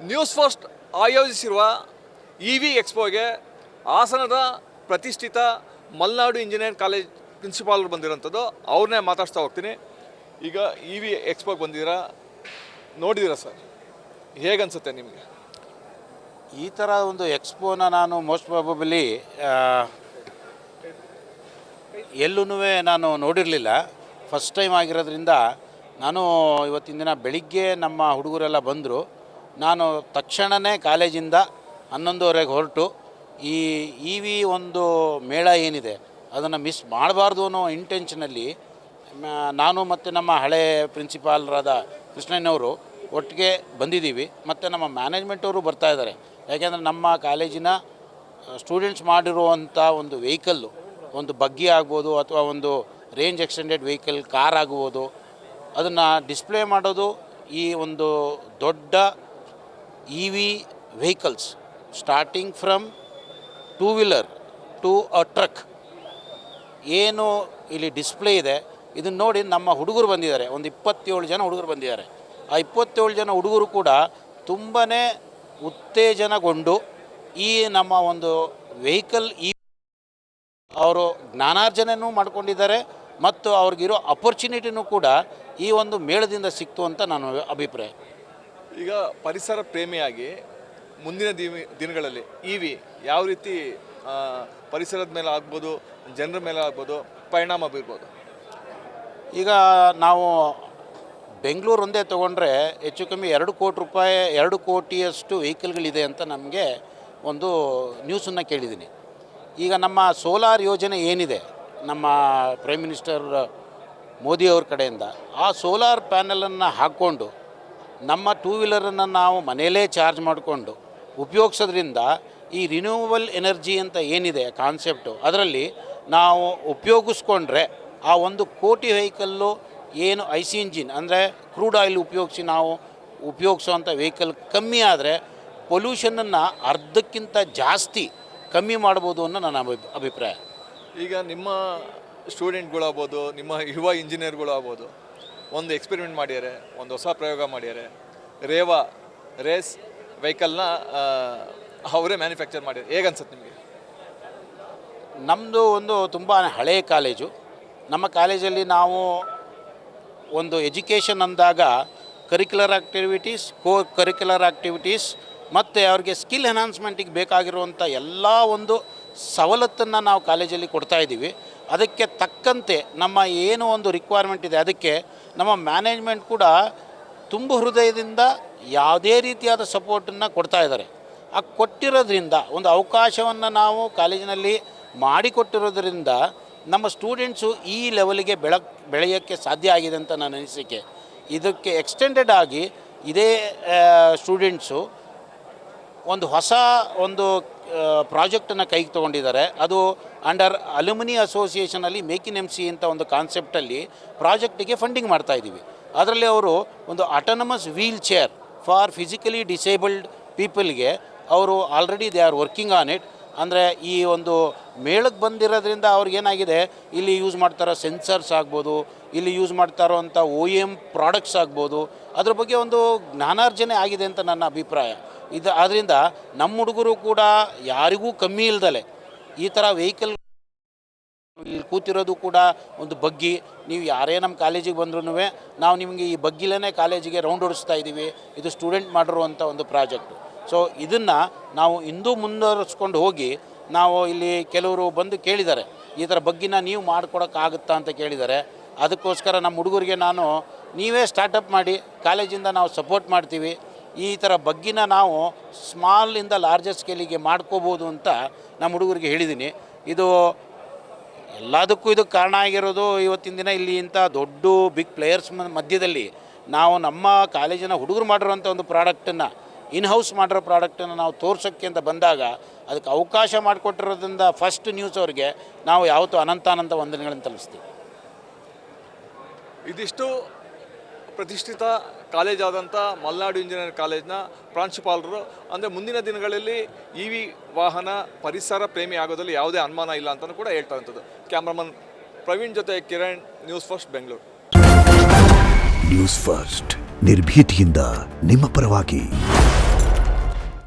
News first ಆಯೋಜಿಸಿರುವ EV ಎಕ್ಸ್ಪೋಗೆ ಹಾಸನದ ಪ್ರತಿಷ್ಠಿತ ಮಲೆನಾಡು ಇಂಜಿನಿಯರಿಂಗ್ ಕಾಲೇಜ್ ಪ್ರಿನ್ಸಿಪಾಲರು ಬಂದಿರೋಂಥದ್ದು. ಅವ್ರನ್ನೇ ಮಾತಾಡ್ತಾ ಹೋಗ್ತೀನಿ. ಈಗ ಇವಿ ಎಕ್ಸ್ಪೋಗೆ ಬಂದಿದ್ದೀರಾ, ನೋಡಿದ್ದೀರಾ ಸರ್, ಹೇಗನ್ಸುತ್ತೆ ನಿಮಗೆ? ಈ ಥರ ಒಂದು ಎಕ್ಸ್ಪೋನ ನಾನು ಮೋಸ್ಟ್ ಪ್ರಾಬಬಲಿ ಎಲ್ಲೂ ನಾನು ನೋಡಿರಲಿಲ್ಲ. ಫಸ್ಟ್ ಟೈಮ್ ಆಗಿರೋದ್ರಿಂದ ನಾನು ಇವತ್ತಿನ ದಿನ ಬೆಳಿಗ್ಗೆ ನಮ್ಮ ಹುಡುಗರೆಲ್ಲ ಬಂದರು. ನಾನು ತಕ್ಷಣವೇ ಕಾಲೇಜಿಂದ 11:30ಗೆ ಹೊರಟು ಈ ವಿ ಒಂದು ಮೇಳ ಏನಿದೆ ಅದನ್ನು ಮಿಸ್ ಮಾಡಬಾರ್ದು ಅನ್ನೋ ಇಂಟೆನ್ಷನಲ್ಲಿ ನಾನು ಮತ್ತು ನಮ್ಮ ಹಳೆ ಪ್ರಿನ್ಸಿಪಾಲರಾದ ಕೃಷ್ಣಯ್ಯನವರು ಒಟ್ಟಿಗೆ ಬಂದಿದ್ದೀವಿ. ಮತ್ತು ನಮ್ಮ ಮ್ಯಾನೇಜ್ಮೆಂಟವರು ಬರ್ತಾಯಿದ್ದಾರೆ. ಯಾಕೆಂದರೆ ನಮ್ಮ ಕಾಲೇಜಿನ ಸ್ಟೂಡೆಂಟ್ಸ್ ಮಾಡಿರುವಂಥ ಒಂದು ವೆಹಿಕಲ್ಲು, ಒಂದು ಬಗ್ಗಿ ಆಗ್ಬೋದು ಅಥವಾ ಒಂದು ರೇಂಜ್ ಎಕ್ಸ್ಟೆಂಡೆಡ್ ವೆಹಿಕಲ್ ಕಾರ್ ಆಗ್ಬೋದು, ಅದನ್ನು ಡಿಸ್ಪ್ಲೇ ಮಾಡೋದು ಈ ಒಂದು ದೊಡ್ಡ E V vehicles starting from 2 wheeler to a truck ಏನು ಇಲ್ಲಿ ಡಿಸ್ಪ್ಲೇ ಇದೆ, ಇದನ್ನು ನೋಡಿ ನಮ್ಮ ಹುಡುಗರು ಬಂದಿದ್ದಾರೆ. ಒಂದು 27 ಜನ ಹುಡುಗರು ಬಂದಿದ್ದಾರೆ. ಆ 27 ಜನ ಹುಡುಗರು ಕೂಡ ತುಂಬಾ ಉತ್ತೇಜನಗೊಂಡು ಈ ನಮ್ಮ ಒಂದು ವೆಹಿಕಲ್ ಅವರು ಜ್ಞಾನಾರ್ಜನೆಯೂ ಮಾಡ್ಕೊಂಡಿದ್ದಾರೆ ಮತ್ತು ಅವ್ರಿಗಿರೋ ಅಪರ್ಚುನಿಟಿನೂ ಕೂಡ ಈ ಒಂದು ಮೇಳದಿಂದ ಸಿಕ್ತು ಅಂತ ನಾನು ಅಭಿಪ್ರಾಯ. ಈಗ ಪರಿಸರ ಪ್ರೇಮಿಯಾಗಿ ಮುಂದಿನ ದಿನಗಳಲ್ಲಿ ಇವಿ ಯಾವ ರೀತಿ ಪರಿಸರದ ಮೇಲೆ ಆಗ್ಬೋದು, ಜನರ ಮೇಲೆ ಆಗ್ಬೋದು, ಪರಿಣಾಮ ಬೀರ್ಬೋದು? ಈಗ ನಾವು ಬೆಂಗಳೂರು ಒಂದೇ ತೊಗೊಂಡ್ರೆ ಹೆಚ್ಚು ಕಮ್ಮಿ 2 ಕೋಟಿ ರೂಪಾಯಿ 2 ಕೋಟಿಯಷ್ಟು ವೆಹಿಕಲ್ಗಳಿದೆ ಅಂತ ನಮಗೆ ಒಂದು ನ್ಯೂಸನ್ನು ಕೇಳಿದ್ದೀನಿ. ಈಗ ನಮ್ಮ ಸೋಲಾರ್ ಯೋಜನೆ ಏನಿದೆ ನಮ್ಮ ಪ್ರೈಮ್ ಮಿನಿಸ್ಟರ್ ಮೋದಿಯವ್ರ ಕಡೆಯಿಂದ, ಆ ಸೋಲಾರ್ ಪ್ಯಾನಲನ್ನು ಹಾಕ್ಕೊಂಡು ನಮ್ಮ 2 ವೀಲರನ್ನು ನಾವು ಮನೆಯಲ್ಲೇ ಚಾರ್ಜ್ ಮಾಡಿಕೊಂಡು ಉಪಯೋಗಿಸೋದ್ರಿಂದ ಈ ರಿನ್ಯೂವಬಲ್ ಎನರ್ಜಿ ಅಂತ ಏನಿದೆ ಕಾನ್ಸೆಪ್ಟು, ಅದರಲ್ಲಿ ನಾವು ಉಪಯೋಗಿಸ್ಕೊಂಡ್ರೆ ಆ 1 ಕೋಟಿ ವೆಹಿಕಲ್ಲು ಏನು IC ಇಂಜಿನ್ ಅಂದರೆ ಕ್ರೂಡ್ ಆಯಿಲ್ ಉಪಯೋಗಿಸಿ ನಾವು ಉಪಯೋಗಿಸೋವಂಥ ವೆಹಿಕಲ್ ಕಮ್ಮಿ ಆದರೆ ಪೊಲ್ಯೂಷನನ್ನು ಅರ್ಧಕ್ಕಿಂತ ಜಾಸ್ತಿ ಕಮ್ಮಿ ಮಾಡ್ಬೋದು ಅನ್ನೋ ನನ್ನ ಅಭಿಪ್ರಾಯ. ಈಗ ನಿಮ್ಮ ಸ್ಟೂಡೆಂಟ್ಗಳಾಗ್ಬೋದು, ನಿಮ್ಮ ಯುವ ಇಂಜಿನಿಯರ್ಗಳು ಆಗ್ಬೋದು, ಒಂದು ಎಕ್ಸ್ಪೆರಿಮೆಂಟ್ ಮಾಡ್ಯಾರೆ, ಒಂದು ಹೊಸ ಪ್ರಯೋಗ ಮಾಡ್ಯಾರೆ. ರೇವಾ ರೇಸ್ ವೆಹಿಕಲ್ನ ಅವರೇ ಮ್ಯಾನುಫ್ಯಾಕ್ಚರ್ ಮಾಡ್ಯಾರೆ. ಹೇಗನ್ಸುತ್ತೆ ನಿಮಗೆ? ನಮ್ಮದು ಒಂದು ತುಂಬ ಹಳೆಯ ಕಾಲೇಜು. ನಮ್ಮ ಕಾಲೇಜಲ್ಲಿ ನಾವು ಒಂದು ಎಜುಕೇಷನ್ ಅಂದಾಗ ಕರಿಕ್ಯುಲರ್ ಆ್ಯಕ್ಟಿವಿಟೀಸ್, ಕರಿಕ್ಯುಲರ್ ಆ್ಯಕ್ಟಿವಿಟೀಸ್ ಮತ್ತು ಅವ್ರಿಗೆ ಸ್ಕಿಲ್ ಎನ್ಹಾನ್ಸ್ಮೆಂಟಿಗೆ ಬೇಕಾಗಿರುವಂಥ ಎಲ್ಲ ಒಂದು ಸವಲತ್ತನ್ನು ನಾವು ಕಾಲೇಜಲ್ಲಿ ಕೊಡ್ತಾಯಿದ್ದೀವಿ. ಅದಕ್ಕೆ ತಕ್ಕಂತೆ ನಮ್ಮ ಏನು ಒಂದು ರಿಕ್ವೈರ್ಮೆಂಟ್ ಇದೆ ಅದಕ್ಕೆ ನಮ್ಮ ಮ್ಯಾನೇಜ್ಮೆಂಟ್ ಕೂಡ ತುಂಬ ಹೃದಯದಿಂದ ಯಾವುದೇ ರೀತಿಯಾದ ಸಪೋರ್ಟನ್ನು ಕೊಡ್ತಾ ಇದ್ದಾರೆ. ಆ ಕೊಟ್ಟಿರೋದ್ರಿಂದ ಒಂದು ಅವಕಾಶವನ್ನು ನಾವು ಕಾಲೇಜಿನಲ್ಲಿ ಮಾಡಿಕೊಟ್ಟಿರೋದ್ರಿಂದ ನಮ್ಮ ಸ್ಟೂಡೆಂಟ್ಸು ಈ ಲೆವೆಲಿಗೆ ಬೆಳೆಯೋಕ್ಕೆ ಸಾಧ್ಯ ಆಗಿದೆ ಅಂತ ನನ್ನ ಅನಿಸಿಕೆ. ಇದಕ್ಕೆ ಎಕ್ಸ್ಟೆಂಡೆಡ್ ಆಗಿ ಇದೇ ಸ್ಟೂಡೆಂಟ್ಸು ಒಂದು ಹೊಸ ಒಂದು ಪ್ರಾಜೆಕ್ಟನ್ನು ಕೈಗೆ ತೊಗೊಂಡಿದ್ದಾರೆ. ಅದು under alumni ಅಸೋಸಿಯೇಷನಲ್ಲಿ make in MC ಅಂತ ಒಂದು ಕಾನ್ಸೆಪ್ಟಲ್ಲಿ ಪ್ರಾಜೆಕ್ಟಿಗೆ ಫಂಡಿಂಗ್ ಮಾಡ್ತಾಯಿದ್ದೀವಿ. ಅದರಲ್ಲಿ ಅವರು ಒಂದು autonomous wheel chair for physically disabled ಪೀಪಲ್ಗೆ ಅವರು already they are working on it. ಅಂದರೆ ಈ ಒಂದು ಮೇಳಕ್ಕೆ ಬಂದಿರೋದ್ರಿಂದ ಅವ್ರಿಗೇನಾಗಿದೆ, ಇಲ್ಲಿ ಯೂಸ್ ಮಾಡ್ತಾರೋ ಸೆನ್ಸರ್ಸ್ ಆಗ್ಬೋದು, ಇಲ್ಲಿ ಯೂಸ್ ಮಾಡ್ತಾ ಇರೋವಂಥ OEM ಪ್ರಾಡಕ್ಟ್ಸ್ ಆಗ್ಬೋದು, ಅದ್ರ ಬಗ್ಗೆ ಒಂದು ಜ್ಞಾನಾರ್ಜನೆ ಆಗಿದೆ ಅಂತ ನನ್ನ ಅಭಿಪ್ರಾಯ. ಆದ್ದರಿಂದ ನಮ್ಮ ಹುಡುಗರು ಕೂಡ ಯಾರಿಗೂ ಕಮ್ಮಿ ಇಲ್ದಲೆ ಈ ಥರ ವೆಹಿಕಲ್ ಇಲ್ಲಿ ಕೂತಿರೋದು ಕೂಡ ಒಂದು ಬಗ್ಗಿ. ನೀವು ಯಾರೇ ನಮ್ಮ ಕಾಲೇಜಿಗೆ ಬಂದ್ರೂ ನಾವು ನಿಮಗೆ ಈ ಬಗ್ಗಿಲೇ ಕಾಲೇಜಿಗೆ ರೌಂಡ್ ಹೊಡಿಸ್ತಾ ಇದ್ದೀವಿ. ಇದು ಸ್ಟೂಡೆಂಟ್ ಮಾಡಿರುವಂಥ ಒಂದು ಪ್ರಾಜೆಕ್ಟು. ಸೊ ಇದನ್ನು ನಾವು ಇನ್ನೂ ಮುಂದುವರಿಸ್ಕೊಂಡು ಹೋಗಿ ನಾವು ಇಲ್ಲಿ ಕೆಲವರು ಬಂದು ಕೇಳಿದ್ದಾರೆ, ಈ ಥರ ಬಗ್ಗಿನ ನೀವು ಮಾಡ್ಕೊಡೋಕ್ಕಾಗುತ್ತಾ ಅಂತ ಕೇಳಿದ್ದಾರೆ. ಅದಕ್ಕೋಸ್ಕರ ನಮ್ಮ ಹುಡುಗರಿಗೆ ನಾನು ನೀವೇ ಸ್ಟಾರ್ಟಪ್ ಮಾಡಿ, ಕಾಲೇಜಿಂದ ನಾವು ಸಪೋರ್ಟ್ ಮಾಡ್ತೀವಿ, ಈ ಥರ ಬಗ್ಗಿನ ನಾವು ಸ್ಮಾಲಿಂದ ಲಾರ್ಜರ್ ಸ್ಕೇಲಿಗೆ ಮಾಡ್ಕೋಬೋದು ಅಂತ ನಮ್ಮ ಹುಡುಗರಿಗೆ ಹೇಳಿದ್ದೀನಿ. ಇದು ಎಲ್ಲದಕ್ಕೂ ಇದಕ್ಕೆ ಕಾರಣ ಆಗಿರೋದು ಇವತ್ತಿನ ದಿನ ಇಲ್ಲಿ ಇಂಥ ದೊಡ್ಡ ಬಿಗ್ ಪ್ಲೇಯರ್ಸ್ ಮಧ್ಯದಲ್ಲಿ ನಾವು ನಮ್ಮ ಕಾಲೇಜಿನ ಹುಡುಗರು ಮಾಡಿರೋಂಥ ಒಂದು ಪ್ರಾಡಕ್ಟನ್ನು, ಇನ್ಹೌಸ್ ಮಾಡಿರೋ ಪ್ರಾಡಕ್ಟನ್ನು ನಾವು ತೋರ್ಸೋಕ್ಕೆ ಅಂತ ಬಂದಾಗ ಅದಕ್ಕೆ ಅವಕಾಶ ಮಾಡಿಕೊಟ್ಟಿರೋದ್ರಿಂದ ಫಸ್ಟ್ ನ್ಯೂಸ್ ಅವ್ರಿಗೆ ನಾವು ಯಾವತ್ತೂ ಅನಂತಾನಂತ ವಂದನೆಗಳನ್ನು ತಲುಪಿಸ್ತೀವಿ. ಇದಿಷ್ಟು ಪ್ರತಿಷ್ಠಿತ ಕಾಲೇಜ್ ಆದಂಥ ಮಲೆನಾಡು ಇಂಜಿನಿಯರಿಂಗ್ ಕಾಲೇಜ್ನ ಪ್ರಾಂಶುಪಾಲರು. ಅಂದರೆ ಮುಂದಿನ ದಿನಗಳಲ್ಲಿ ಇವಿ ವಾಹನ ಪರಿಸರ ಪ್ರೇಮಿ ಆಗೋದ್ರಲ್ಲಿ ಯಾವುದೇ ಅನುಮಾನ ಇಲ್ಲ ಅಂತಲೂ ಕೂಡ ಹೇಳ್ತಾ ಇರೋಂಥದ್ದು. ಕ್ಯಾಮ್ರಾಮನ್ ಪ್ರವೀಣ್ ಜೊತೆ Kiran, news first Bengaluru. News first ನಿರ್ಭೀತಿಯಿಂದ ನಿಮ್ಮ ಪರವಾಗಿ.